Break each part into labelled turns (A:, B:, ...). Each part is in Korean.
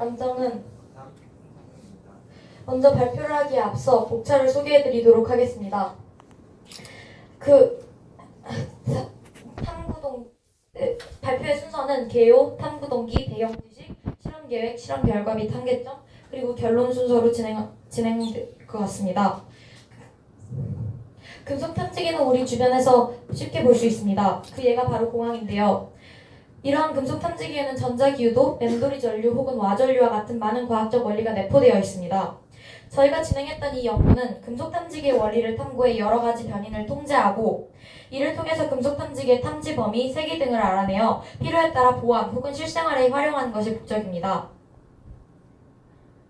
A: 안정은 먼저 발표를 하기에 앞서 복차를 소개해드리도록 하겠습니다. 발표의 순서는 개요, 탐구동기, 배경 지식, 실험 계획, 실험 결과 및 한계점, 그리고 결론 순서로 진행될 것 같습니다. 금속 탐지기는 우리 주변에서 쉽게 볼 수 있습니다. 그 예가 바로 공항인데요. 이러한 금속 탐지기에는 전자기유도, 멘도리 전류 혹은 와전류와 같은 많은 과학적 원리가 내포되어 있습니다. 저희가 진행했던 이 연구는 금속 탐지기의 원리를 탐구해 여러 가지 변인을 통제하고 이를 통해서 금속 탐지기의 탐지 범위, 세기 등을 알아내어 필요에 따라 보안 혹은 실생활에 활용하는 것이 목적입니다.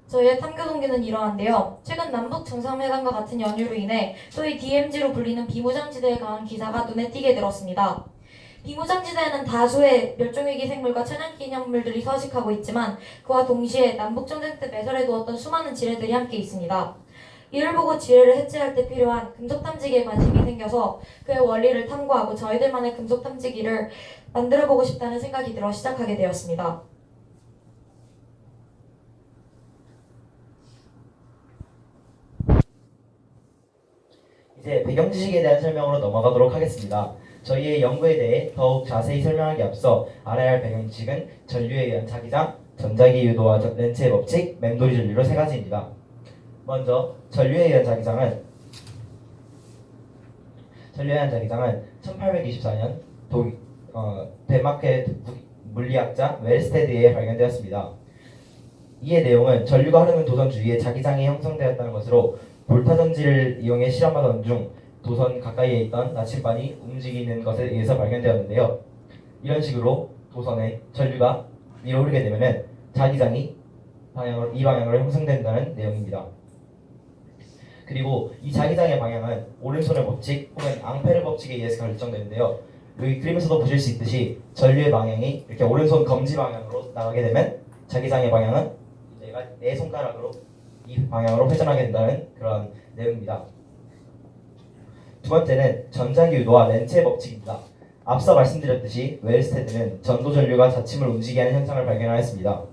A: 저희의 탐구 동기는 이러한데요. 최근 남북 정상회담과 같은 연유로 인해 소위 DMZ로 불리는 비무장지대에 관한 기사가 눈에 띄게 들었습니다. 비무장지대에는 다수의 멸종위기 생물과 천연기념물들이 서식하고 있지만 그와 동시에 남북전쟁 때 매설해두었던 수많은 지뢰들이 함께 있습니다. 이를 보고 지뢰를 해체할 때 필요한 금속 탐지기에 관심이 생겨서 그의 원리를 탐구하고 저희들만의 금속 탐지기를 만들어보고 싶다는 생각이 들어 시작하게 되었습니다.
B: 이제 배경 지식에 대한 설명으로 넘어가도록 하겠습니다. 저희의 연구에 대해 더욱 자세히 설명하기 앞서 알아야 할 배경 지식은 전류에 의한 자기장, 전자기 유도와 렌츠의 법칙, 맴돌이 전류로 세 가지입니다. 먼저 전류에 의한 자기장은 1824년 덴마크의 물리학자 웰스테드에 의해 발견되었습니다. 이의 내용은 전류가 흐르는 도선 주위에 자기장이 형성되었다는 것으로 볼타전지를 이용해 실험하던 중 도선 가까이에 있던 나침반이 움직이는 것에 의해서 발견되었는데요. 이런 식으로 도선에 전류가 위로 흐르게 되면 자기장이 이 방향으로 형성된다는 내용입니다. 그리고 이 자기장의 방향은 오른손의 법칙 혹은 앙페르 법칙에 의해서 결정되는데요. 여기 그림에서도 보실 수 있듯이 전류의 방향이 이렇게 오른손 검지 방향으로 나가게 되면 자기장의 방향은 내가 내 손가락으로 이 방향으로 회전하게 된다는 그런 내용입니다. 두 번째는 전자기 유도와 렌츠의 법칙입니다. 앞서 말씀드렸듯이 웰스테드는 전도 전류가 자침을 움직이게 하는 현상을 발견하였습니다.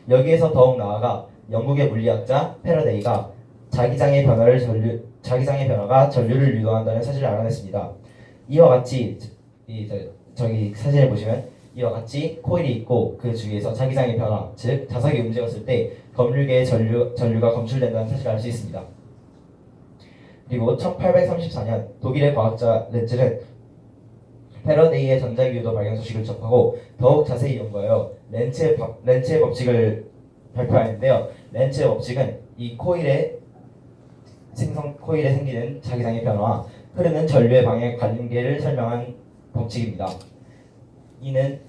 B: 여기에서 더욱 나아가 영국의 물리학자 패러데이가 자기장의 변화가 전류를 유도한다는 사실을 알아냈습니다. 이와 같이 저기 사진을 보시면 이와 같이 코일이 있고 그 주위에서 자기장의 변화, 즉 자석이 움직였을 때 검률계의 전류가 검출된다는 사실을 알 수 있습니다. 그리고 1834년 독일의 과학자 렌츠는 패러데이의 전자기 유도 발견 소식을 접하고 더욱 자세히 연구하여 렌츠의 법칙을 발표하였는데요. 렌츠의 법칙은 이 코일에 생기는 자기장의 변화와 흐르는 전류의 방향 관계를 설명한 법칙입니다. 이는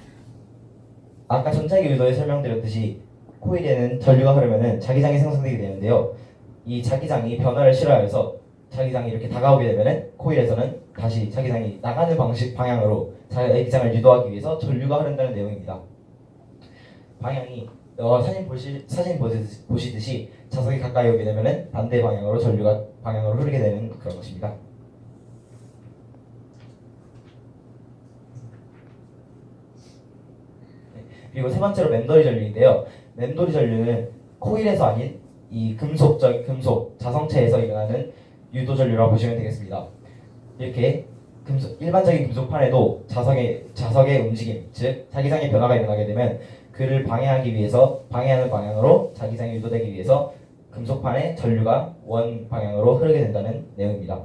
B: 아까 전자기 유도에 설명드렸듯이 코일에는 전류가 흐르면 자기장이 생성되게 되는데요. 이 자기장이 변화를 싫어해서 자기장이 이렇게 다가오게 되면 코일에서는 다시 자기장이 나가는 방향으로 자기장을 유도하기 위해서 전류가 흐른다는 내용입니다. 방향이 사진 보시듯이 자석이 가까이 오게 되면 반대 방향으로 전류가 방향으로 흐르게 되는 그런 것입니다. 그리고 세 번째로 맴돌이 전류인데요. 맴돌이 전류는 코일에서 아닌 이 금속 자성체에서 일어나는 유도 전류라고 보시면 되겠습니다. 이렇게 일반적인 금속판에도 자석의 움직임, 즉 자기장의 변화가 일어나게 되면 그를 방해하는 방향으로 자기장이 유도되기 위해서 금속판에 전류가 원 방향으로 흐르게 된다는 내용입니다.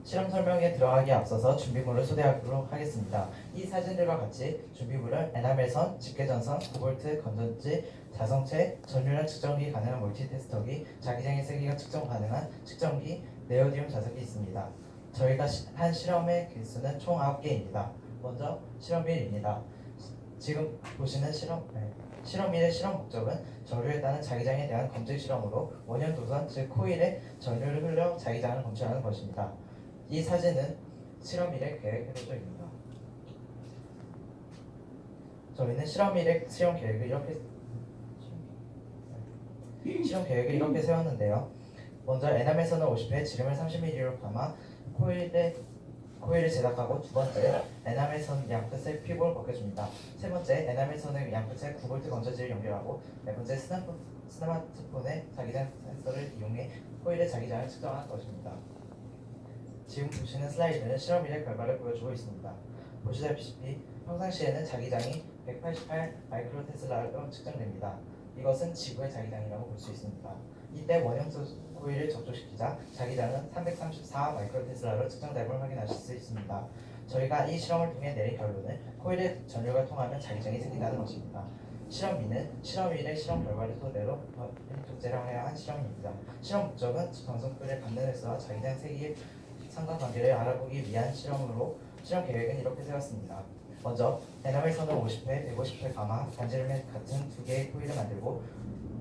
B: 실험 설명에 들어가기 앞서서 준비물을 소개하도록 하겠습니다. 이 사진들과 같이 준비물은 에나멜선, 집게전선, 9V 건전지, 자성체, 전류량 측정기 가능한 멀티테스터기, 자기장의 세기가 측정 가능한 측정기, 네오디움 자석이 있습니다. 저희가 한 실험의 개수는 총 9개입니다. 먼저 실험 1입니다. 지금 보시는 실험 1의 실험 목적은 전류에 따른 자기장에 대한 검증 실험으로 원형 도선, 즉 코일에 전류를 흘려 자기장을 검출하는 것입니다. 이 사진은 실험 1의 계획 해도조입니다. 저희는 실험 1의 실험 계획을 이렇게 세웠는데요. 먼저 에나멜선을 50회, 지름을 30mm로 감아 코일을 제작하고 두 번째, 에나멜 선 양끝의 피복을 벗겨줍니다. 세 번째, 에나멜 선의 양끝에 9V 건전지를 연결하고 네 번째, 스마트폰의 자기장 센서를 이용해 코일의 자기장을 측정하는 것입니다. 지금 보시는 슬라이드는 실험 일의 결과를 보여주고 있습니다. 보시다시피 평상시에는 자기장이 188 마이크로테슬라로 측정됩니다. 이것은 지구의 자기장이라고 볼 수 있습니다. 이때 원형 코일을 접촉시키자 자기장은 334 마이크로테슬라로 측정됨을 확인하실 수 있습니다. 저희가 이 실험을 통해 내린 결론은 코일의 전류가 통하면 자기장이 생긴다는 것입니다. 실험 B는 실험 1의 실험 결과를 토대로 독재를 하여 한 실험입니다. 실험 목적은 방송불의 받는 횟수와 자기장 세기의 상관관계를 알아보기 위한 실험으로 실험 계획은 이렇게 세웠습니다. 먼저 에나멜 선을 50회, 150회 감아 반지름의 같은 두 개의 코일을 만들고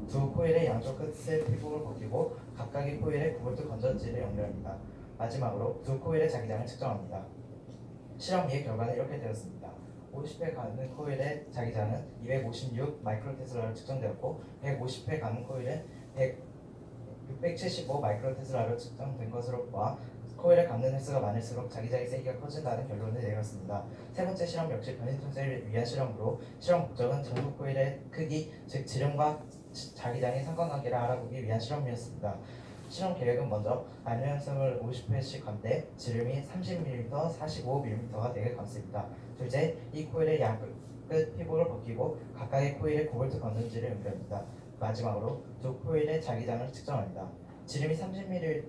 B: 두 코일의 양쪽 끝의 피복을 벗기고 각각의 코일에 9V 건전지를 연결합니다. 마지막으로 두 코일의 자기장을 측정합니다. 실험 2의 결과는 이렇게 되었습니다. 50회 가는 코일의 자기장은 256 마이크로테슬라로 측정되었고 150회 가는 코일은 675 마이크로테슬라로 측정된 것으로 보아 코일에 감는 횟수가 많을수록 자기장의 세기가 커진다는 결론을 내렸습니다. 세 번째 실험 역시 변이 통제를 위한 실험으로 실험 목적은 전구 코일의 크기, 즉 지름과 자기장의 상관관계를 알아보기 위한 실험이었습니다. 실험 계획은 먼저 안면성을 50회씩 감되 지름이 30mm, 45mm가 되게 감습니다. 둘째, 이 코일의 양끝 피복을 벗기고 각각의 코일에 9V 건전지를 연결합니다. 마지막으로 두 코일의 자기장을 측정합니다. 지름이 30mm일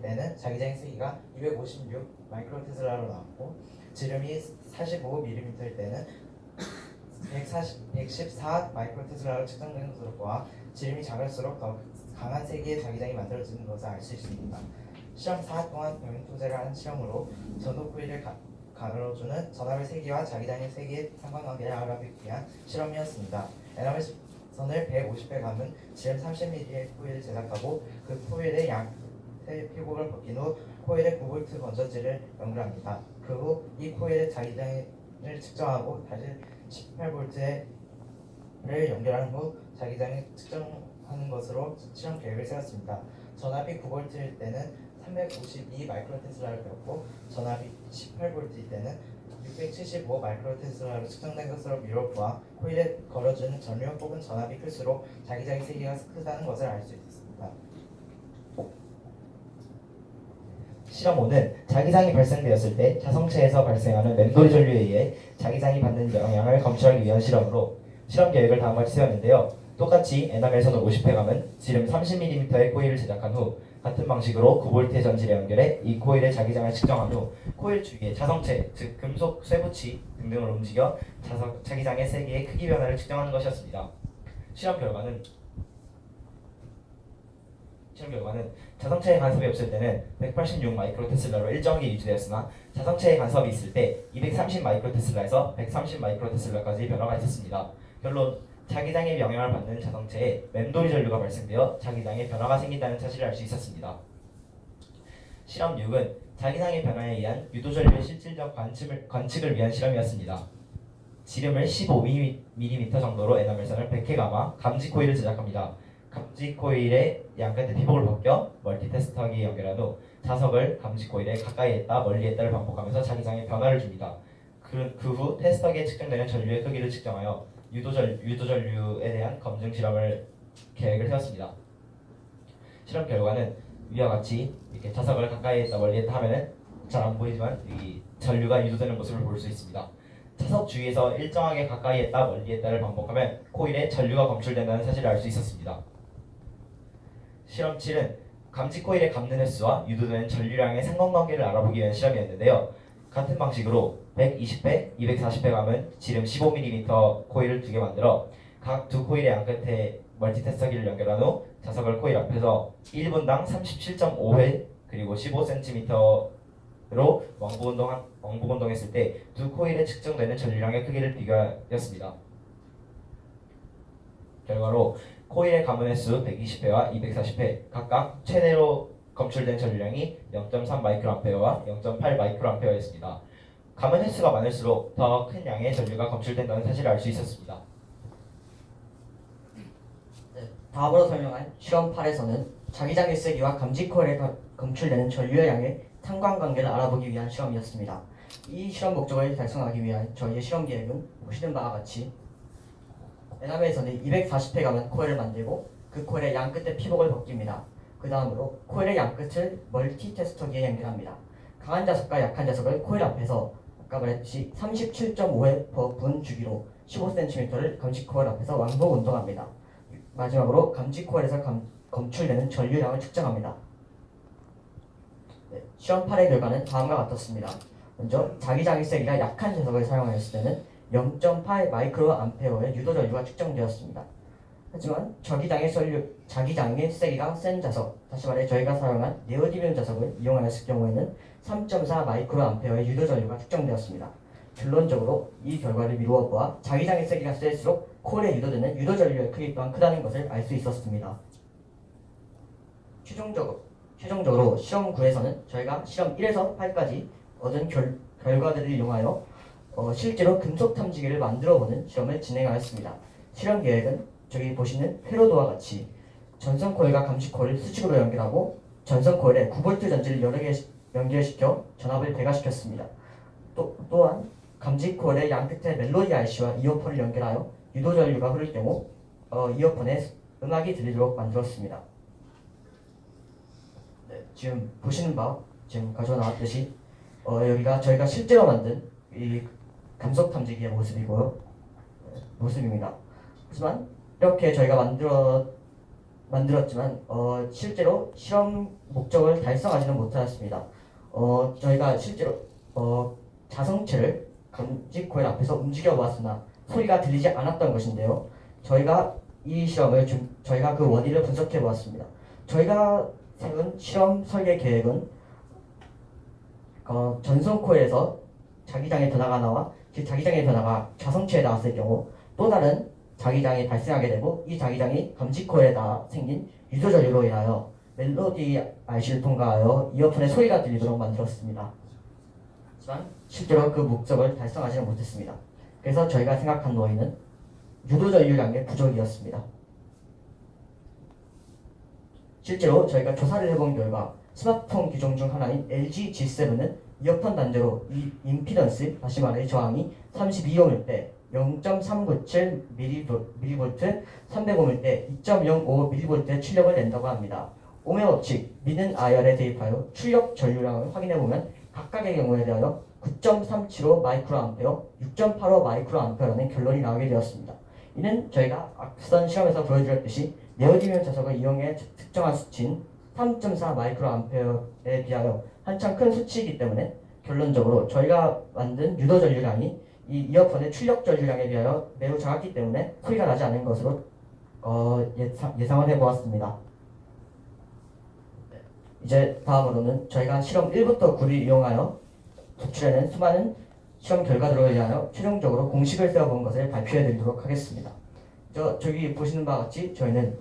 B: 때는 자기장의 세기가 256 마이크로테슬라로 나왔고 지름이 45mm일 때는 114 마이크로테슬라로 측정되는 것으로 보아 지름이 작을수록 더 강한 세기의 자기장이 만들어지는 것을 알 수 있습니다. 실험 4일 동안 병행 통제를 한 실험으로 전도 코일을 가로주는 전압의 세기와 자기장의 세기의 상관관계를 알아보기 위한 실험이었습니다. 에나멜 선을 150회 감은 지름 30mm의 코일을 제작하고 그 코일의 양의 피복을 벗긴 후 코일에 9V 건전지를 연결합니다. 그 후 이 코일의 자기장을 측정하고 다시 18V를 연결한 후 자기장을 측정하는 것으로 실험 계획을 세웠습니다. 전압이 9V일 때는 352 마이크로테슬라를 배웠고 전압이 18V일 때는 675 마이크로테슬라로 측정된 것으로 미뤄보아 코일에 걸어주는 전류 혹은 전압이 클수록 자기장의 세기가 크다는 것을 알 수 있습니다.
C: 실험 5는 자기장이 발생되었을 때 자성체에서 발생하는 맴돌이 전류에 의해 자기장이 받는 영향을 검출하기 위한 실험으로 실험 계획을 다음과 같이 세웠는데요. 똑같이 에나멜 선을 50회 감은 지름 30mm의 코일을 제작한 후 같은 방식으로 9V의 전지를 연결해 이 코일의 자기장을 측정한 후 코일 주위의 자성체, 즉 금속 쇠붙이 등등을 움직여 자기장의 세기의 크기 변화를 측정하는 것이었습니다. 실험 결과는 자성체에 간섭이 없을 때는 186 마이크로테슬라로 일정하게 유지되었으나 자성체에 간섭이 있을 때 230 마이크로테슬라에서 130 마이크로테슬라까지 변화가 있었습니다. 결론, 자기장의 영향을 받는 자성체에 맴돌이 전류가 발생되어 자기장에 변화가 생긴다는 사실을 알 수 있었습니다. 실험 6은 자기장의 변화에 의한 유도전류의 실질적 관측을 위한 실험이었습니다. 지름을 15mm 정도로 에나멜선을 100회 감아 감지 코일을 제작합니다. 감지 코일의 양끝의 피복을 벗겨 멀티테스터기에 연결한 후 자석을 감지 코일에 가까이 했다 멀리 했다를 반복하면서 자기장에 변화를 줍니다. 그 후 테스터기에 측정되는 전류의 크기를 측정하여 유도전류에 대한 검증 실험을 계획을 세웠습니다. 실험 결과는 위와 같이 이렇게 자석을 가까이 했다 멀리 했다 하면은 잘 안 보이지만 이 전류가 유도되는 모습을 볼 수 있습니다. 자석 주위에서 일정하게 가까이 했다 멀리 했다를 반복하면 코일에 전류가 검출된다는 사실을 알 수 있었습니다. 실험 7은 감지 코일의 감는 횟수와 유도되는 전류량의 상관관계를 알아보기 위한 실험이었는데요. 같은 방식으로 120회, 240회 감은 지름 15mm 코일을 두 개 만들어 각 두 코일의 양끝에 멀티테스터기를 연결한 후 자석을 코일 앞에서 1분당 37.5회 그리고 15cm로 왕복운동했을 때 두 코일에 측정되는 전류량의 크기를 비교하였습니다. 결과로 코일의 감은 횟수 120회와 240회 각각 최대로 검출된 전류량이 0.3 마이크로암페어와 0.8 마이크로암페어였습니다. 감은 횟수가 많을수록 더 큰 양의 전류가 검출된다는 사실을 알 수 있었습니다.
D: 다음으로 설명한 실험 8에서는 자기장의 세기와 감지 코일에 검출되는 전류의 양을 상관관계를 알아보기 위한 실험이었습니다. 이 실험 목적을 달성하기 위한 저희의 실험 계획은 보시는 바와 같이 에나멜선에 240회가만 코일을 만들고 그 코일의 양 끝에 피복을 벗깁니다. 그 다음으로 코일의 양 끝을 멀티 테스터기에 연결합니다. 강한 자석과 약한 자석을 코일 앞에서 아까 말했듯이 37.5회 분 주기로 15cm를 감지 코일 앞에서 왕복 운동합니다. 마지막으로 감지 코일에서 검출되는 전류량을 측정합니다. 네, 시험 8의 결과는 다음과 같았습니다. 먼저 자기장의 세기가 약한 자석을 사용하였을 때는 0.8 마이크로 암페어의 유도 전류가 측정되었습니다. 하지만 자기장의 세기가 센 자석, 다시 말해 저희가 사용한 네오디뮴 자석을 이용하였을 경우에는 3.4 마이크로 암페어의 유도 전류가 측정되었습니다. 결론적으로 이 결과를 미루어 보아 자기장의 세기가 셀수록 콜에 유도되는 유도 전류의 크기 또한 크다는 것을 알 수 있었습니다. 최종적으로 실험 9에서는 저희가 실험 1에서 8까지 얻은 결과들을 이용하여 실제로 금속 탐지기를 만들어보는 실험을 진행하였습니다. 실험 계획은 저기 보시는 회로도와 같이 전선 코일과 감지 코일을 수직으로 연결하고 전선 코일에 9V 전지를 여러 개 연결시켜 전압을 배가시켰습니다. 또한 감지 코일의 양 끝에 멜로디 IC와 이어폰을 연결하여 유도 전류가 흐를 경우 이어폰에 음악이 들리도록 만들었습니다. 네, 지금 보시는 바 지금 가져 나왔듯이 여기가 저희가 실제로 만든 이 감속 탐지기의 모습입니다. 하지만 이렇게 저희가 만들었지만 실제로 실험 목적을 달성하지는 못하였습니다. 저희가 실제로 자성체를 감지 코일 앞에서 움직여 보았으나 소리가 들리지 않았던 것인데요. 저희가 이 실험을 저희가 그 원인을 분석해 보았습니다. 저희가 세운 실험 설계 계획은 전선 코일에서 자기장의 변화가 나와 그 자기장의 변화가 자성체에 닿았을 경우 또 다른 자기장이 발생하게 되고 이 자기장이 감지 코일에 생긴 유도 전류로 인하여 멜로디 IC를 통과하여 이어폰에 소리가 들리도록 만들었습니다. 하지만 실제로 그 목적을 달성하지는 못했습니다. 그래서 저희가 생각한 원인은 유도 전류량의 부족이었습니다. 실제로 저희가 조사를 해본 결과 스마트폰 기종 중 하나인 LG G7은 이어폰 단자로 이 임피던스, 다시 말해 저항이 32ohm일 때 0.397mV, 300ohm일 때 2.05mV의 출력을 낸다고 합니다. 오메 법칙, 미는 아열에 대입하여 출력 전류량을 확인해보면 각각의 경우에 대하여 9.375 마이크로암페어, 6.85 마이크로암페어라는 결론이 나오게 되었습니다. 이는 저희가 앞선 시험에서 보여드렸듯이 네오디뮴 자석을 이용해 측정한 수치인 3.4 마이크로암페어에 비하여 한참 큰 수치이기 때문에 결론적으로 저희가 만든 유도 전류량이 이 이어폰의 출력 전류량에 비하여 매우 작았기 때문에 소리가 나지 않은 것으로 예상을 해보았습니다. 이제 다음으로는 저희가 실험 1부터 9를 이용하여 도출해낸 수많은 실험 결과들을 위하여 최종적으로 공식을 세워본 것을 발표해드리도록 하겠습니다. 저기 보시는 바와 같이 저희는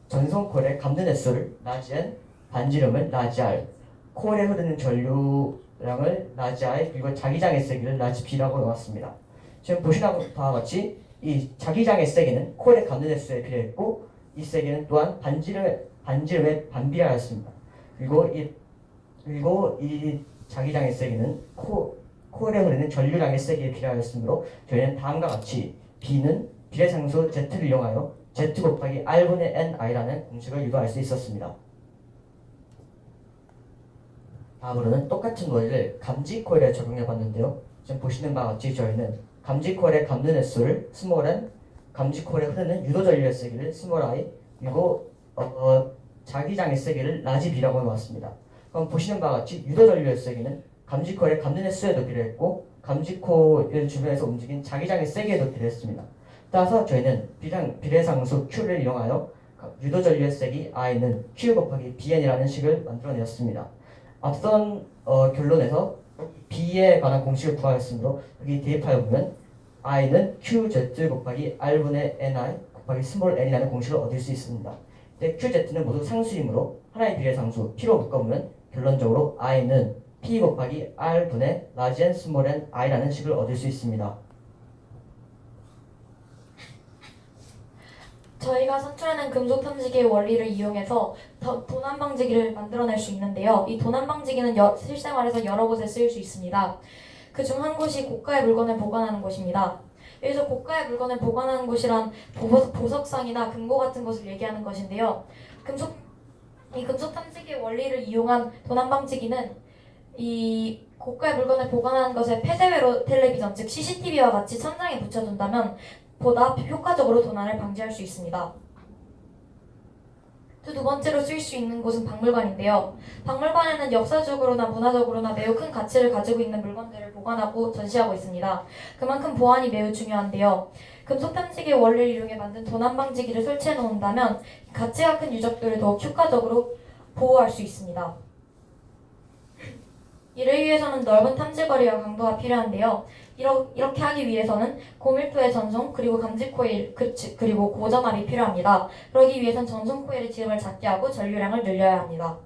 D: 전선 코일의 감는 횟수를 라지 N, 반지름을 라지 R, 코일에 흐르는 전류량을 라지 I, 그리고 자기장의 세기를 라지 B라고 넣었습니다. 지금 보시는 바와 같이 이 자기장의 세기는 코일의 감는 횟수에 비례했고 이 세기는 또한 반지름에 반비례하였습니다. 그리고 이 자기장의 세기는 코일에 흐르는 전류량의 세기에 비례하였으므로 저희는 다음과 같이 B는 비례상수 Z를 이용하여 Z 곱하기 R분의 NI라는 공식을 유도할 수 있었습니다. 다음으로는 똑같은 원리를 감지 코일에 적용해 봤는데요. 지금 보시는 바와 같이 저희는 감지 코일의 감는 횟수를 스몰 n, 감지 코일에 흐르는 유도 전류의 세기를 스몰 i, 그리고 자기장의 세기를 라지 b라고 놓았습니다. 그럼 보시는 바와 같이 유도 전류의 세기는 감지 코일의 감는 횟수에도 비례했고 감지 코일 주변에서 움직인 자기장의 세기에도 비례했습니다. 따라서 저희는 비례상수 q를 이용하여 유도 전류의 세기 i는 q 곱하기 bn이라는 식을 만들어내었습니다. 앞선 결론에서 b에 관한 공식을 구하였으므로 여기 대입하여 보면 i는 qz 곱하기 r분의 ni 곱하기 스몰 n이라는 공식을 얻을 수 있습니다. 근데 qz는 모두 상수이므로 하나의 비례상수 p로 묶어보면 결론적으로 i는 p 곱하기 r분의 라지 n 스몰 n i라는 식을 얻을 수 있습니다.
A: 저희가 선출해낸 금속 탐지기의 원리를 이용해서 도난 방지기를 만들어낼 수 있는데요. 이 도난 방지기는 실생활에서 여러 곳에 쓰일 수 있습니다. 그중 한 곳이 고가의 물건을 보관하는 곳입니다. 여기서 고가의 물건을 보관하는 곳이란 보석상이나 금고 같은 것을 얘기하는 것인데요. 이 금속 탐지기의 원리를 이용한 도난 방지기는 이 고가의 물건을 보관하는 것에 폐쇄회로 텔레비전, 즉 CCTV와 같이 천장에 붙여둔다면 보다 효과적으로 도난을 방지할 수 있습니다. 또 두 번째로 쓰일 수 있는 곳은 박물관인데요. 박물관에는 역사적으로나 문화적으로나 매우 큰 가치를 가지고 있는 물건들을 보관하고 전시하고 있습니다. 그만큼 보안이 매우 중요한데요. 금속 탐지기의 원리를 이용해 만든 도난 방지기를 설치해 놓는다면 가치가 큰 유적들을 더욱 효과적으로 보호할 수 있습니다. 이를 위해서는 넓은 탐지거리와 강도가 필요한데요. 이렇게 하기 위해서는 고밀도의 전송, 그리고 감지 코일, 그리고 고전압이 필요합니다. 그러기 위해선 전송 코일의 지름을 작게 하고 전류량을 늘려야 합니다.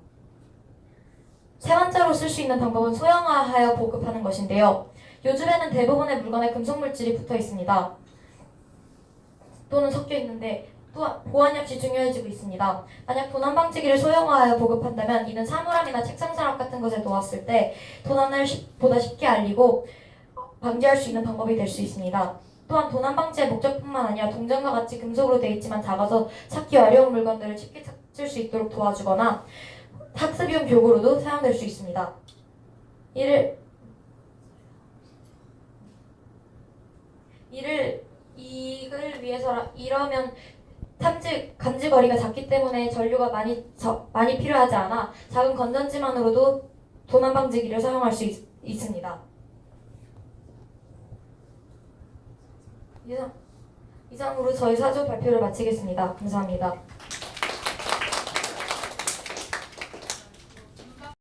A: 세 번째로 쓸 수 있는 방법은 소형화하여 보급하는 것인데요. 요즘에는 대부분의 물건에 금속 물질이 붙어 있습니다. 또는 섞여 있는데 또한 보안 역시 중요해지고 있습니다. 만약 도난 방지기를 소형화하여 보급한다면 이는 사물함이나 책상 서랍 같은 것에 놓았을 때 도난을 보다 쉽게 알리고 방지할 수 있는 방법이 될 수 있습니다. 또한 도난 방지의 목적뿐만 아니라 동전과 같이 금속으로 되어 있지만 작아서 찾기 어려운 물건들을 쉽게 찾을 수 있도록 도와주거나 학습용 교구로도 사용될 수 있습니다. 이를 위해서 이러면 감지 거리가 작기 때문에 전류가 많이 필요하지 않아 작은 건전지만으로도 도난 방지기를 사용할 수 있습니다. 이상으로 저희 사조 발표를 마치겠습니다. 감사합니다.